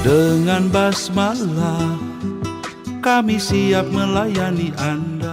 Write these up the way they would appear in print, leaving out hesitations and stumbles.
Dengan basmalah kami siap melayani Anda.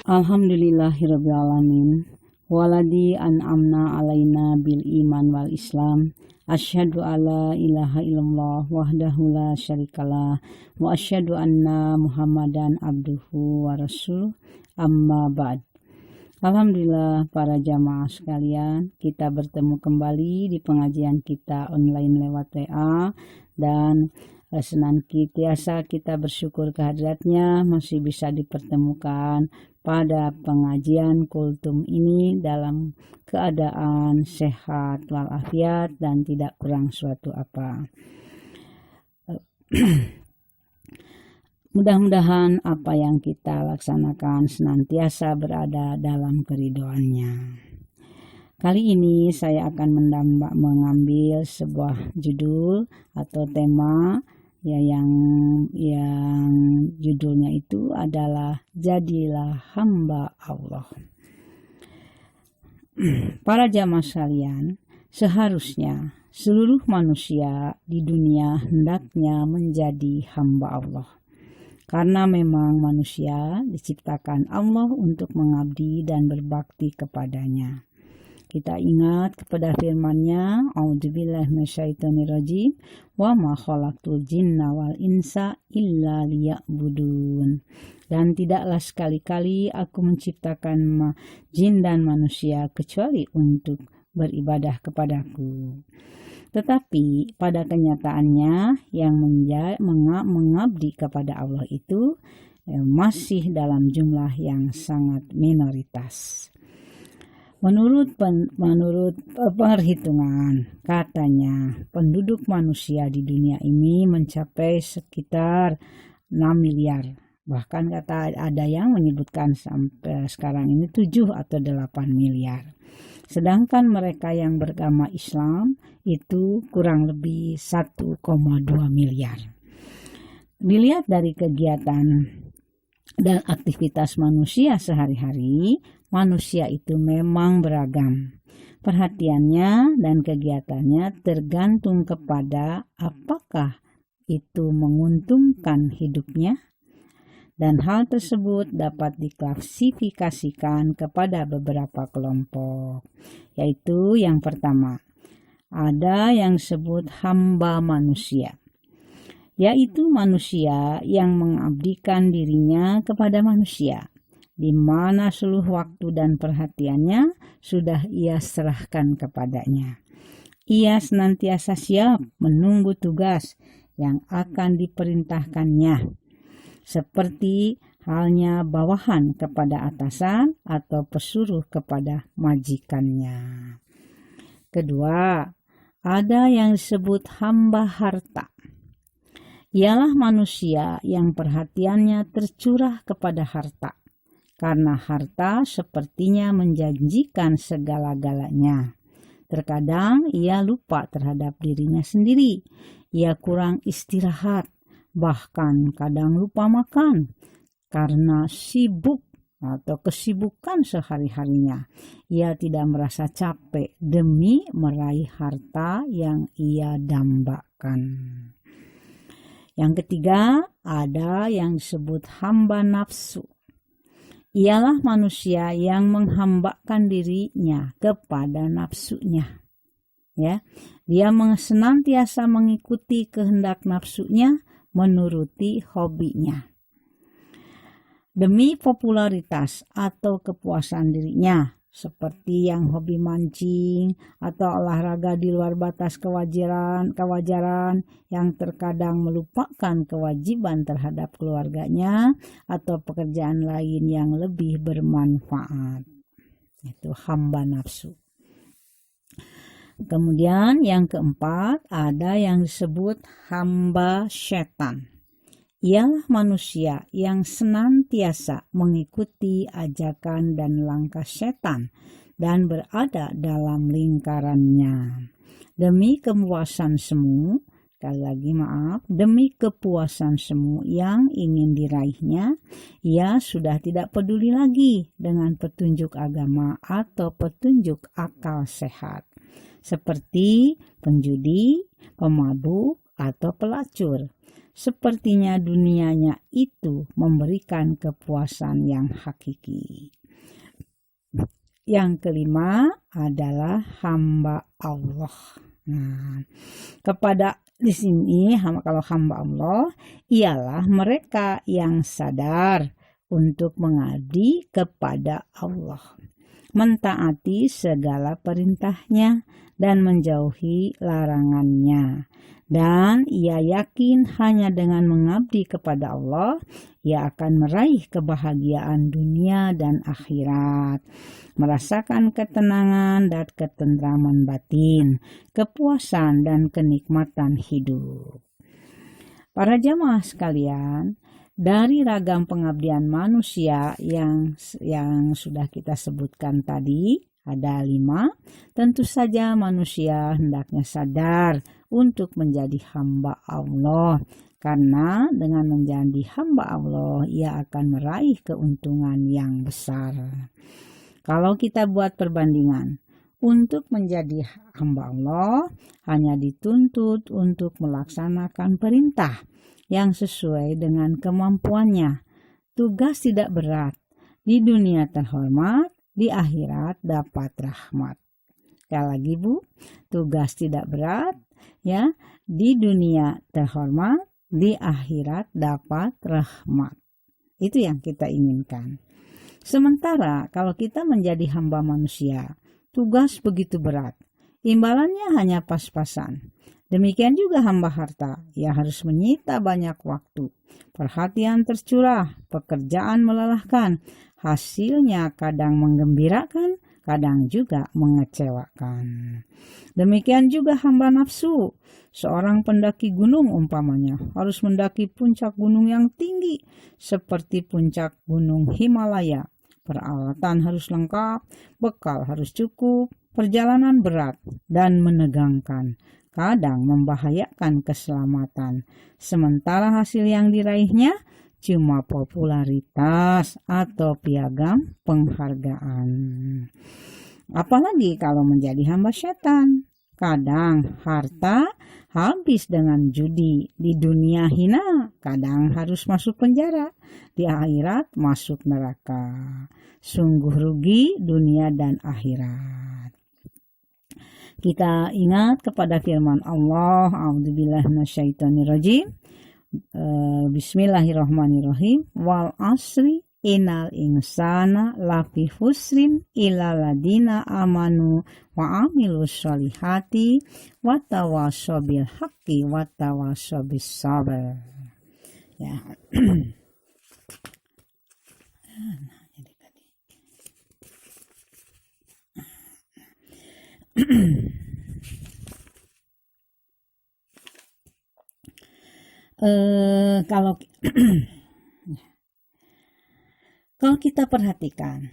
Alhamdulillahirrabbilalamin. Waladi an'amna alaina bil iman wal islam. Asyhadu alla ilaha illallah wahdahu la syarikalah wa asyhadu anna Muhammadan abduhu wa rasuluh. Amma ba'd. Alhamdulillah para jamaah sekalian, kita bertemu kembali di pengajian kita online lewat WA, dan senantiasa kita bersyukur kehadiratnya masih bisa dipertemukan pada pengajian kultum ini dalam keadaan sehat walafiat dan tidak kurang suatu apa. Mudah-mudahan apa yang kita laksanakan senantiasa berada dalam keridhoannya. Kali ini saya akan mengambil sebuah judul atau tema yang judulnya itu adalah Jadilah Hamba Allah. Para jamaah sekalian, seharusnya seluruh manusia di dunia hendaknya menjadi hamba Allah. Karena memang manusia diciptakan Allah untuk mengabdi dan berbakti kepadanya. Kita ingat kepada firman-Nya, A'udzubillahi minasyaitonirrajim, wa ma khalaqtul jinna wal insa illa liya'budun. Dan tidaklah sekali-kali aku menciptakan jin dan manusia kecuali untuk beribadah kepadaku. Tetapi pada kenyataannya yang mengabdi kepada Allah itu masih dalam jumlah yang sangat minoritas. Menurut perhitungan, katanya penduduk manusia di dunia ini mencapai sekitar 6 miliar. Bahkan ada yang menyebutkan sampai sekarang ini 7 atau 8 miliar. Sedangkan mereka yang beragama Islam itu kurang lebih 1,2 miliar. Dilihat dari kegiatan dan aktivitas manusia sehari-hari, manusia itu memang beragam. Perhatiannya dan kegiatannya tergantung kepada apakah itu menguntungkan hidupnya. Dan hal tersebut dapat diklasifikasikan kepada beberapa kelompok. Yaitu yang pertama, ada yang disebut hamba manusia. Yaitu manusia yang mengabdikan dirinya kepada manusia, di mana seluruh waktu dan perhatiannya sudah ia serahkan kepadanya. Ia senantiasa siap menunggu tugas yang akan diperintahkannya, seperti halnya bawahan kepada atasan atau pesuruh kepada majikannya. Kedua, ada yang disebut hamba harta. Ialah manusia yang perhatiannya tercurah kepada harta, karena harta sepertinya menjanjikan segala-galanya. Terkadang ia lupa terhadap dirinya sendiri, ia kurang istirahat, bahkan kadang lupa makan karena sibuk atau kesibukan sehari-harinya. Ia tidak merasa capek demi meraih harta yang ia dambakan. Yang ketiga, ada yang disebut hamba nafsu. Ialah manusia yang menghambakan dirinya kepada nafsunya. Ya, dia senantiasa mengikuti kehendak nafsunya, menuruti hobinya demi popularitas atau kepuasan dirinya, seperti yang hobi mancing atau olahraga di luar batas kewajaran yang terkadang melupakan kewajiban terhadap keluarganya atau pekerjaan lain yang lebih bermanfaat. Itu hamba nafsu. Kemudian yang keempat, ada yang disebut hamba setan. Ialah manusia yang senantiasa mengikuti ajakan dan langkah setan dan berada dalam lingkarannya. Demi kepuasan semu, sekali lagi maaf, demi kepuasan semu yang ingin diraihnya, ia sudah tidak peduli lagi dengan petunjuk agama atau petunjuk akal sehat, seperti penjudi, pemabuk, atau pelacur. Sepertinya dunianya itu memberikan kepuasan yang hakiki. Yang kelima adalah hamba Allah. Nah, kepada di sini kalau hamba Allah ialah mereka yang sadar untuk mengabdi kepada Allah, mentaati segala perintahnya dan menjauhi larangannya. Dan ia yakin hanya dengan mengabdi kepada Allah, ia akan meraih kebahagiaan dunia dan akhirat, merasakan ketenangan dan ketentraman batin, kepuasan dan kenikmatan hidup. Para jamaah sekalian, dari ragam pengabdian manusia yang sudah kita sebutkan tadi, ada 5, tentu saja manusia hendaknya sadar untuk menjadi hamba Allah. Karena dengan menjadi hamba Allah, ia akan meraih keuntungan yang besar. Kalau kita buat perbandingan, untuk menjadi hamba Allah hanya dituntut untuk melaksanakan perintah yang sesuai dengan kemampuannya. Tugas tidak berat, di dunia terhormat, di akhirat dapat rahmat. Sekali lagi Bu, tugas tidak berat, ya, di dunia terhormat, di akhirat dapat rahmat. Itu yang kita inginkan. Sementara kalau kita menjadi hamba manusia, tugas begitu berat, imbalannya hanya pas-pasan. Demikian juga hamba harta, ia harus menyita banyak waktu, perhatian tercurah, pekerjaan melelahkan, hasilnya kadang menggembirakan, kadang juga mengecewakan. Demikian juga hamba nafsu, seorang pendaki gunung umpamanya harus mendaki puncak gunung yang tinggi seperti puncak gunung Himalaya. Peralatan harus lengkap, bekal harus cukup, perjalanan berat dan menegangkan, kadang membahayakan keselamatan. Sementara hasil yang diraihnya cuma popularitas atau piagam penghargaan. Apalagi kalau menjadi hamba setan. Kadang harta habis dengan judi, di dunia hina, kadang harus masuk penjara, di akhirat masuk neraka. Sungguh rugi dunia dan akhirat. Kita ingat kepada firman Allah, a'udzubillahi minasyaitonirrajim. Bismillahirrahmanirrahim. Wal asri innal insana lafi husrin illa ladina amanu wa amilus solihati wa tawassaw bil haqqi wa tawassaw bis sabr. Ya. Kalau kita perhatikan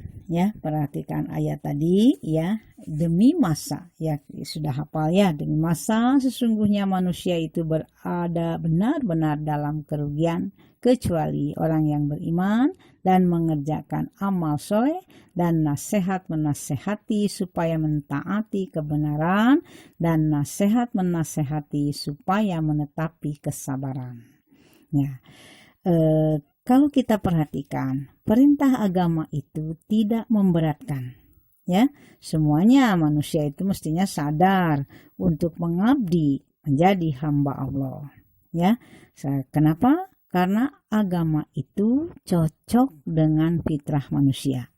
ayat tadi ya, demi masa, ya sudah hafal ya, demi masa sesungguhnya manusia itu berada benar-benar dalam kerugian kecuali orang yang beriman dan mengerjakan amal soleh dan nasihat menasehati supaya mentaati kebenaran dan nasihat menasehati supaya menetapi kesabaran. Ya. Kalau kita perhatikan, perintah agama itu tidak memberatkan. Ya, semuanya manusia itu mestinya sadar untuk mengabdi menjadi hamba Allah. Ya, kenapa? Karena agama itu cocok dengan fitrah manusia.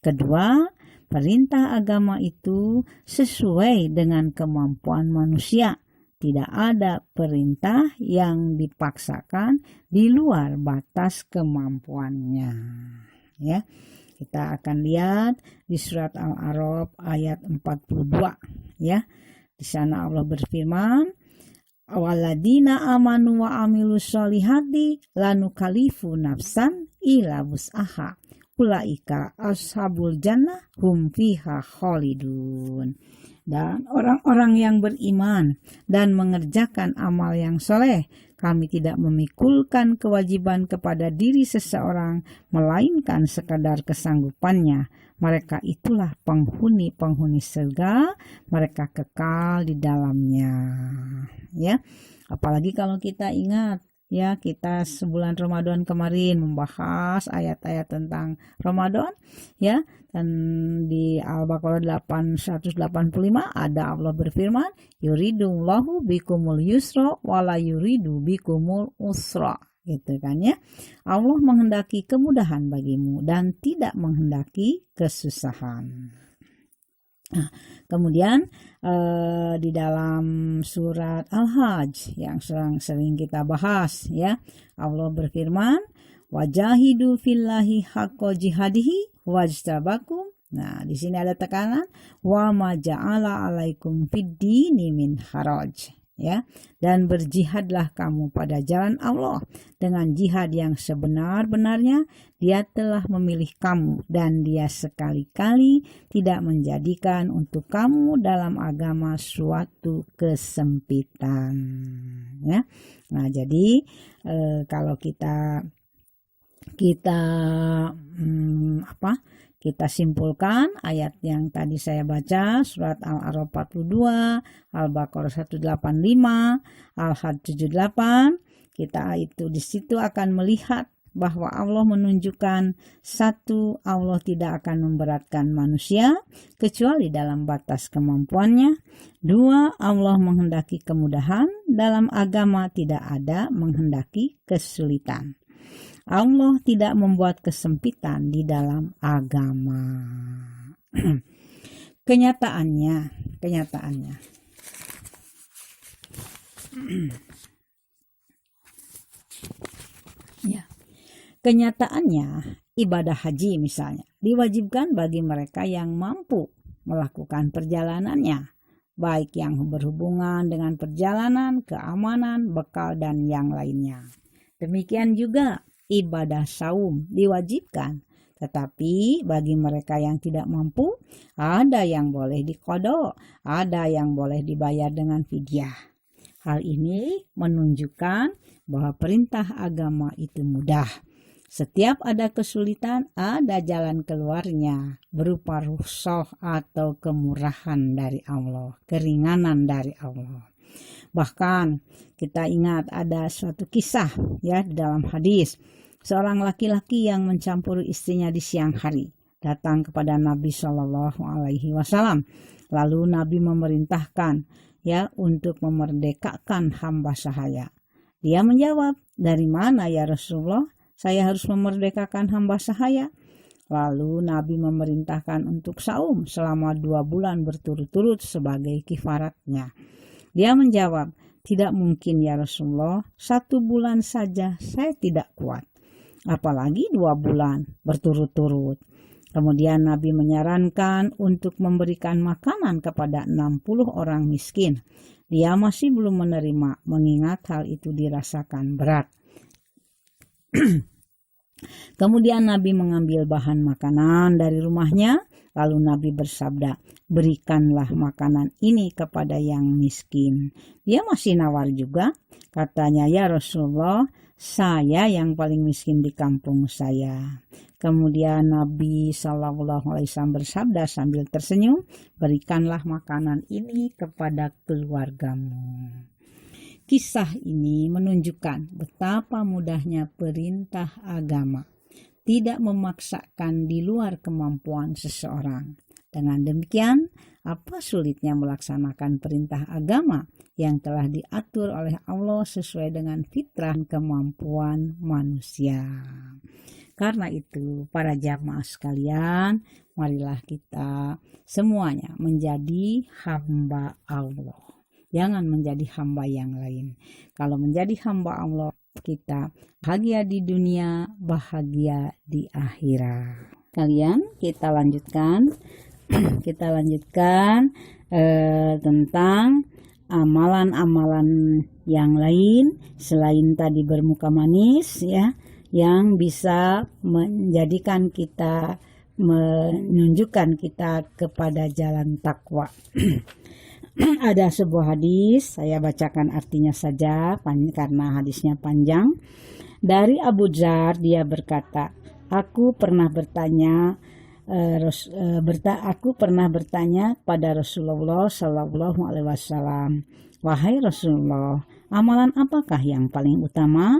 Kedua, perintah agama itu sesuai dengan kemampuan manusia. Tidak ada perintah yang dipaksakan di luar batas kemampuannya. Ya, kita akan lihat di surat Al-A'raf ayat 42. Ya, di sana Allah berfirman, "Waladina amanu wa amilus solihati lanukalifu nafsan ila wus'aha. Ulaika ashabul jannah hum fiha khalidun." dan orang-orang yang beriman dan mengerjakan amal yang soleh. Kami tidak memikulkan kewajiban kepada diri seseorang, melainkan sekadar kesanggupannya. Mereka itulah penghuni-penghuni surga, mereka kekal di dalamnya. Ya, apalagi kalau kita ingat, ya, kita sebulan Ramadan kemarin membahas ayat-ayat tentang Ramadan, ya, dan di Al-Baqarah 885 ada Allah berfirman, yuridullahu bikumul yusra wala yuridu bikumul usra, gitu kan ya. Allah menghendaki kemudahan bagimu dan tidak menghendaki kesusahan. Nah, kemudian di dalam surat Al-Hajj yang sering kita bahas, ya, Allah berfirman, wajahidu fillahi haqqa jihadihi wajtabakum. Nah, di sini ada tekanan wa ma ja'ala alaikum fiddini min haraj, ya, dan berjihadlah kamu pada jalan Allah dengan jihad yang sebenar-benarnya. Dia telah memilih kamu dan dia sekali-kali tidak menjadikan untuk kamu dalam agama suatu kesempitan, ya. Nah, jadi kalau kita simpulkan ayat yang tadi saya baca, surat Al-A'raf 42, Al-Baqarah 185, Al-Hajj 78, kita itu di situ akan melihat bahwa Allah menunjukkan, satu, Allah tidak akan memberatkan manusia kecuali dalam batas kemampuannya. Dua, Allah menghendaki kemudahan, dalam agama tidak ada menghendaki kesulitan. Allah tidak membuat kesempitan di dalam agama. Kenyataannya. Ya. Kenyataannya, ibadah haji misalnya diwajibkan bagi mereka yang mampu melakukan perjalanannya, baik yang berhubungan dengan perjalanan, keamanan, bekal, dan yang lainnya. Demikian juga ibadah saum diwajibkan, tetapi bagi mereka yang tidak mampu, ada yang boleh diqadha, ada yang boleh dibayar dengan fidyah. Hal ini menunjukkan bahwa perintah agama itu mudah. Setiap ada kesulitan, ada jalan keluarnya berupa rukhsah atau kemurahan dari Allah, keringanan dari Allah. Bahkan kita ingat ada suatu kisah, ya, di dalam hadis, seorang laki-laki yang mencampuri istrinya di siang hari datang kepada Nabi Shallallahu Alaihi Wasallam. Lalu Nabi memerintahkan, ya, untuk memerdekakan hamba sahaya. Dia menjawab, dari mana ya Rasulullah saya harus memerdekakan hamba sahaya? Lalu Nabi memerintahkan untuk saum selama 2 bulan berturut-turut sebagai kifaratnya. Dia menjawab, tidak mungkin ya Rasulullah, 1 bulan saja saya tidak kuat, apalagi 2 bulan berturut-turut. Kemudian Nabi menyarankan untuk memberikan makanan kepada 60 orang miskin. Dia masih belum menerima, mengingat hal itu dirasakan berat. Kemudian Nabi mengambil bahan makanan dari rumahnya, lalu Nabi bersabda, berikanlah makanan ini kepada yang miskin. Dia masih nawar juga, katanya, ya Rasulullah, saya yang paling miskin di kampung saya. Kemudian Nabi SAW bersabda sambil tersenyum, berikanlah makanan ini kepada keluargamu. Kisah ini menunjukkan betapa mudahnya perintah agama, tidak memaksakan di luar kemampuan seseorang. Dengan demikian, apa sulitnya melaksanakan perintah agama yang telah diatur oleh Allah sesuai dengan fitrah kemampuan manusia. Karena itu, para jamaah sekalian, marilah kita semuanya menjadi hamba Allah. Jangan menjadi hamba yang lain. Kalau menjadi hamba Allah, kita bahagia di dunia, bahagia di akhirat. Kalian, kita lanjutkan tentang amalan-amalan yang lain selain tadi bermuka manis, ya, yang bisa menjadikan kita menunjukkan kita kepada jalan takwa. Ada sebuah hadis, saya bacakan artinya saja karena hadisnya panjang. Dari Abu Dzar, dia berkata, aku pernah bertanya pada Rasulullah Shallallahu Alaihi Wasallam, wahai Rasulullah, amalan apakah yang paling utama?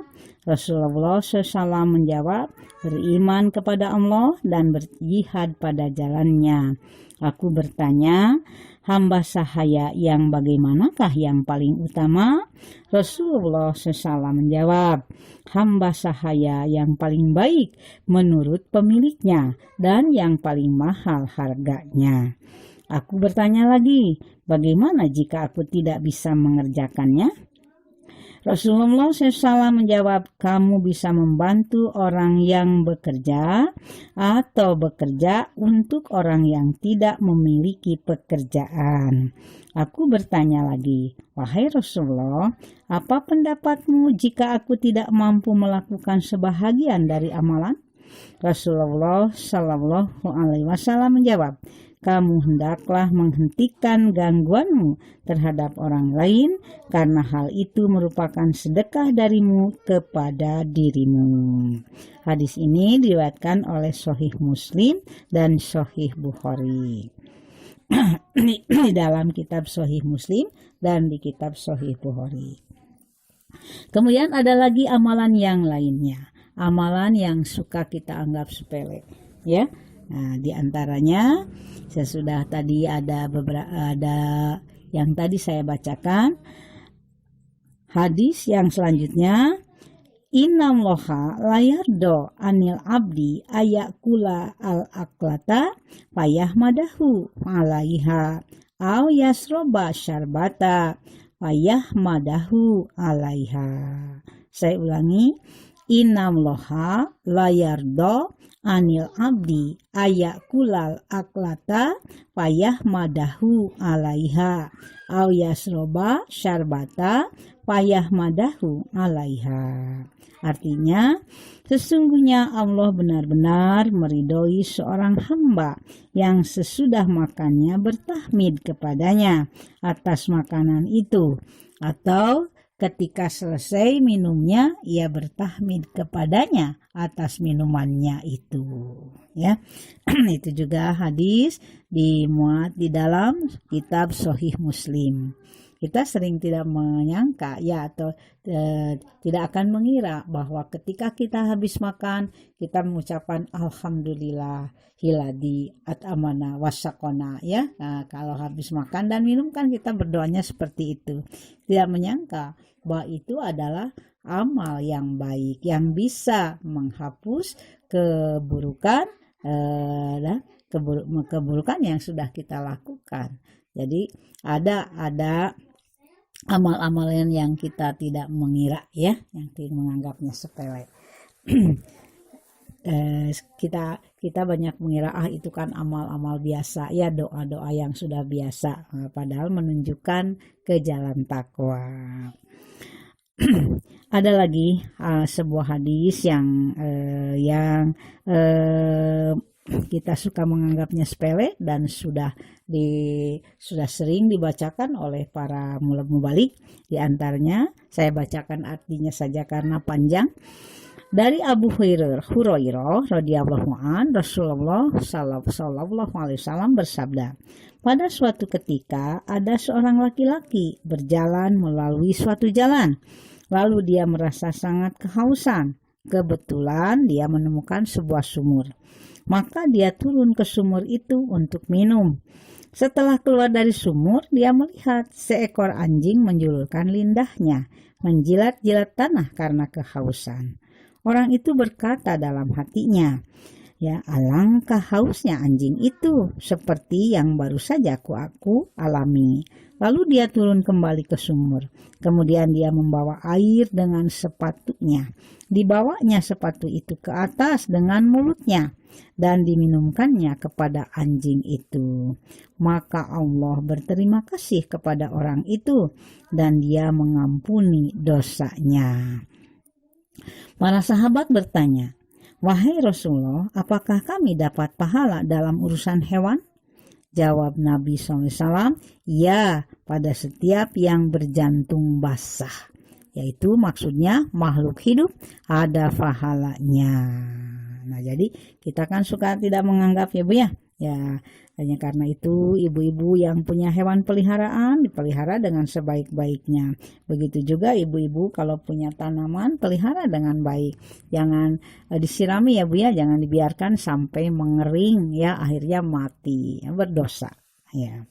Rasulullah SAW menjawab, beriman kepada Allah dan berjihad pada jalannya. Aku bertanya, hamba sahaya yang bagaimanakah yang paling utama? Rasulullah SAW menjawab, hamba sahaya yang paling baik menurut pemiliknya dan yang paling mahal harganya. Aku bertanya lagi, bagaimana jika aku tidak bisa mengerjakannya? Rasulullah SAW menjawab, kamu bisa membantu orang yang bekerja atau bekerja untuk orang yang tidak memiliki pekerjaan. Aku bertanya lagi, wahai Rasulullah, apa pendapatmu jika aku tidak mampu melakukan sebahagian dari amalan? Rasulullah Shallallahu Alaihi Wasallam menjawab, kamu hendaklah menghentikan gangguanmu terhadap orang lain karena hal itu merupakan sedekah darimu kepada dirimu. Hadis ini diriwayatkan oleh Sahih Muslim dan Sahih Bukhari. Di dalam kitab Sahih Muslim dan di kitab Sahih Bukhari. Kemudian ada lagi amalan yang lainnya, amalan yang suka kita anggap sepele, ya. Nah, di antaranya sesudah tadi ada yang tadi saya bacakan. Hadis yang selanjutnya, innallaha layardo anil abdi ayakula al aklata payahmadahu alaiha aw yasroba syarbata payahmadahu alaiha. Saya ulangi, innallaha layardo anil abdi ayakulal aklata payahmadahu alaiha aw yasroba syarbata payahmadahu alaiha. Artinya, sesungguhnya Allah benar-benar meridhoi seorang hamba yang sesudah makannya bertahmid kepadanya atas makanan itu, atau ketika selesai minumnya, ia bertahmid kepadanya atas minumannya itu. Ya, itu juga hadis dimuat di dalam kitab Sahih Muslim. Kita sering tidak menyangka atau tidak akan mengira bahwa ketika kita habis makan, kita mengucapkan alhamdulillah hiladi at'amana wasakona, ya. Nah, kalau habis makan dan minum kan kita berdoanya seperti itu. Tidak menyangka bahwa itu adalah amal yang baik yang bisa menghapus keburukan keburukan yang sudah kita lakukan. Jadi ada amal-amalan yang kita tidak mengira, ya, yang tidak menganggapnya sepele. Kita banyak mengira itu kan amal-amal biasa, ya, doa-doa yang sudah biasa, padahal menunjukkan ke jalan takwa. Ada lagi sebuah hadis yang kita suka menganggapnya sepele dan sudah sering dibacakan oleh para mubalik. Di antaranya saya bacakan artinya saja karena panjang. Dari Abu Hurairah radhiyallahu an, Rasulullah sallallahu alaihi wasallam bersabda, pada suatu ketika ada seorang laki-laki berjalan melalui suatu jalan, lalu dia merasa sangat kehausan. Kebetulan dia menemukan sebuah sumur. Maka dia turun ke sumur itu untuk minum. Setelah keluar dari sumur, dia melihat seekor anjing menjulurkan lindahnya, menjilat-jilat tanah karena kehausan. Orang itu berkata dalam hatinya, ya, alangkah hausnya anjing itu, seperti yang baru saja aku alami. Lalu dia turun kembali ke sumur. Kemudian dia membawa air dengan sepatunya. Dibawanya sepatu itu ke atas dengan mulutnya dan diminumkannya kepada anjing itu. Maka Allah berterima kasih kepada orang itu dan dia mengampuni dosanya. Para sahabat bertanya, Wahai Rasulullah, apakah kami dapat pahala dalam urusan hewan? Jawab Nabi SAW, ya, pada setiap yang berjantung basah. Yaitu maksudnya makhluk hidup ada pahalanya. Nah, jadi kita kan suka tidak menganggap ya Bu ya. Ya, hanya karena itu ibu-ibu yang punya hewan peliharaan dipelihara dengan sebaik-baiknya. Begitu juga ibu-ibu kalau punya tanaman pelihara dengan baik. Jangan disirami ya Bu ya, jangan dibiarkan sampai mengering ya, akhirnya mati, ya, berdosa ya.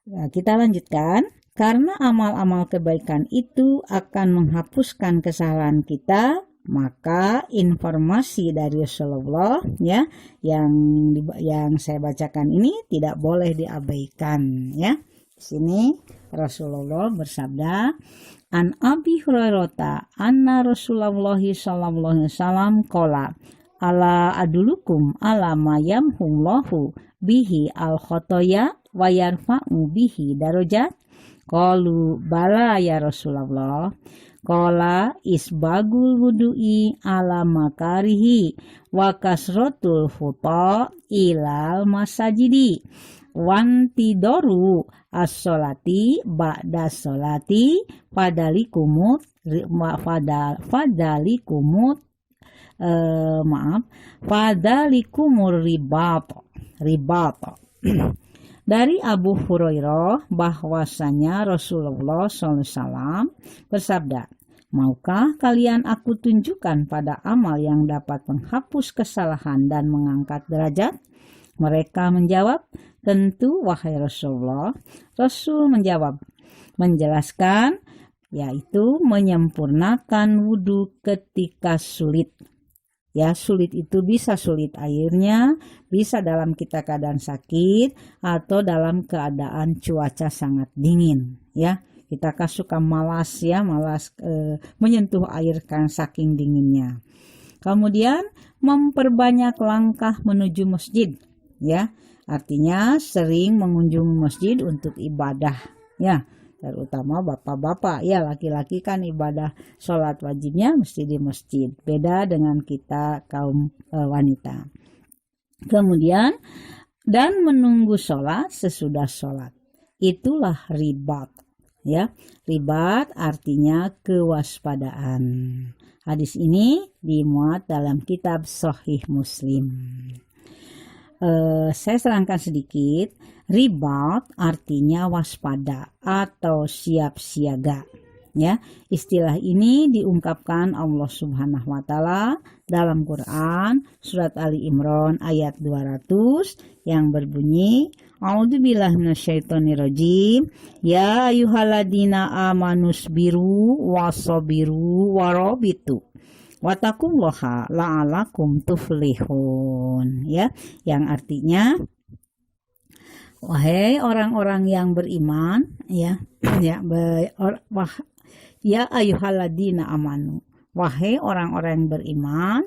Nah, kita lanjutkan. Karena amal-amal kebaikan itu akan menghapuskan kesalahan kita, maka informasi dari Rasulullah ya yang saya bacakan ini tidak boleh diabaikan ya. Di sini Rasulullah bersabda, An Abi Hurairah anna Rasulullah sallallahu alaihi wasallam qala ala adulukum ala ma yamhullahu bihi al khotoya wa yarfa'u bihi darajat. Qalu bala ya Rasulullah. Qala isbagul wudu'i ala makarihi wa kasratul futa ilal masajidi wantidoru as-sholati ba'da sholati fadalikumut fadalikumur ribat. Dari Abu Hurairah bahwasanya Rasulullah SAW bersabda, maukah kalian aku tunjukkan pada amal yang dapat menghapus kesalahan dan mengangkat derajat? Mereka menjawab, tentu wahai Rasulullah. Rasul menjelaskan, yaitu menyempurnakan wudhu ketika sulit. Ya, sulit itu bisa sulit airnya, bisa dalam kita keadaan sakit atau dalam keadaan cuaca sangat dingin. Ya, kita kan suka malas menyentuh air kan saking dinginnya. Kemudian memperbanyak langkah menuju masjid. Ya, artinya sering mengunjungi masjid untuk ibadah. Ya, terutama bapak-bapak ya, laki-laki kan ibadah sholat wajibnya mesti di masjid, beda dengan kita kaum wanita. Kemudian dan menunggu sholat sesudah sholat, itulah ribat ya. Ribat artinya kewaspadaan. Hadis ini dimuat dalam kitab Sahih Muslim. Saya serangkan sedikit. Ribat artinya waspada atau siap siaga. Ya, istilah ini diungkapkan Allah Subhanahu wa taala dalam Quran surat Ali Imran ayat 200 yang berbunyi, A'udzubillahi minasyaitonirrajim. Ya ayyuhalladzina amanusbiru wasabiru warabitu wattaqullaha la'alakum tuflihun. Ya, yang artinya wahai orang-orang yang beriman ya ayyuhalladzina amanu, wahai orang-orang yang beriman,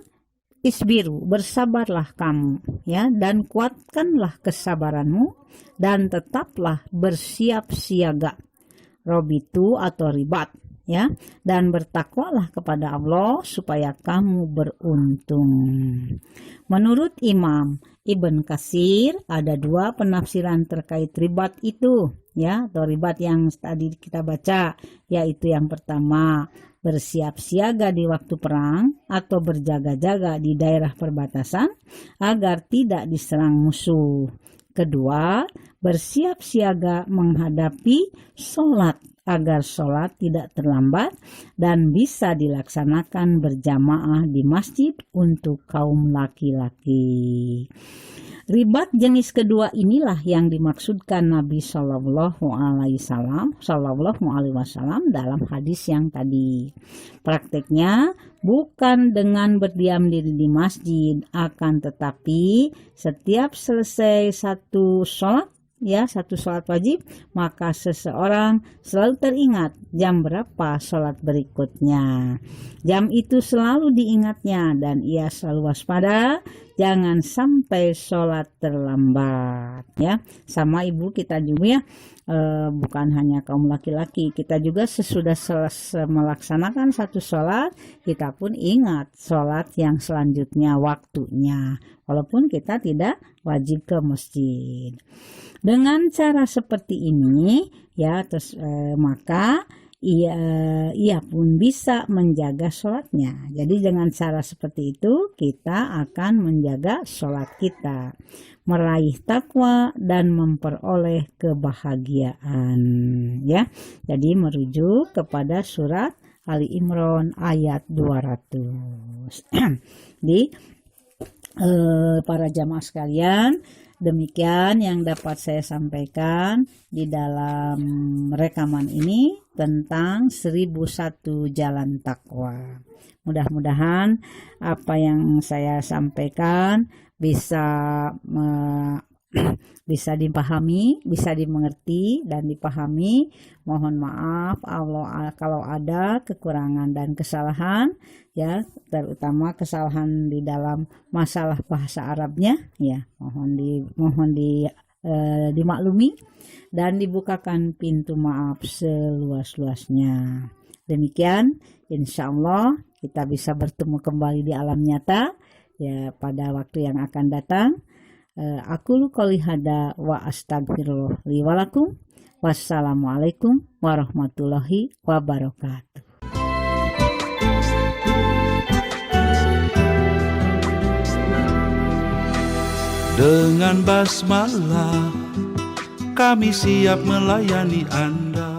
isbiru, bersabarlah kamu ya, dan kuatkanlah kesabaranmu dan tetaplah bersiap siaga. Robitu atau ribat ya, dan bertakwalah kepada Allah supaya kamu beruntung. Menurut Imam Ibn Katsir ada dua penafsiran terkait ribat itu ya, atau ribat yang tadi kita baca, yaitu yang pertama bersiap siaga di waktu perang atau berjaga-jaga di daerah perbatasan agar tidak diserang musuh. Kedua, bersiap siaga menghadapi sholat agar sholat tidak terlambat dan bisa dilaksanakan berjamaah di masjid untuk kaum laki-laki. Ribat jenis kedua inilah yang dimaksudkan Nabi Shallallahu Alaihi Wasallam dalam hadis yang tadi. Prakteknya bukan dengan berdiam diri di masjid, akan tetapi setiap selesai satu sholat ya satu sholat wajib, maka seseorang selalu teringat jam berapa sholat berikutnya. Jam itu selalu diingatnya dan ia selalu waspada jangan sampai sholat terlambat ya. Sama ibu kita juga ya, bukan hanya kaum laki-laki, kita juga sesudah selesai melaksanakan satu sholat, kita pun ingat sholat yang selanjutnya waktunya, walaupun kita tidak wajib ke masjid. Dengan cara seperti ini ya, terus maka ia pun bisa menjaga sholatnya. Jadi dengan cara seperti itu kita akan menjaga sholat kita, meraih takwa dan memperoleh kebahagiaan ya. Jadi merujuk kepada surat Ali Imran ayat 200. Di para jamaah sekalian, demikian yang dapat saya sampaikan di dalam rekaman ini tentang 1001 jalan takwa. Mudah-mudahan apa yang saya sampaikan bisa dipahami, bisa dimengerti dan dipahami. Mohon maaf Allah kalau ada kekurangan dan kesalahan ya, terutama kesalahan di dalam masalah bahasa Arabnya ya, mohon dimaklumi dan dibukakan pintu maaf seluas-luasnya. Demikian, insya Allah kita bisa bertemu kembali di alam nyata ya pada waktu yang akan datang. Aku qouli hada wa astagfirullah li wa lakum. Wassalamualaikum warahmatullahi wabarakatuh. Dengan basmalah kami siap melayani Anda.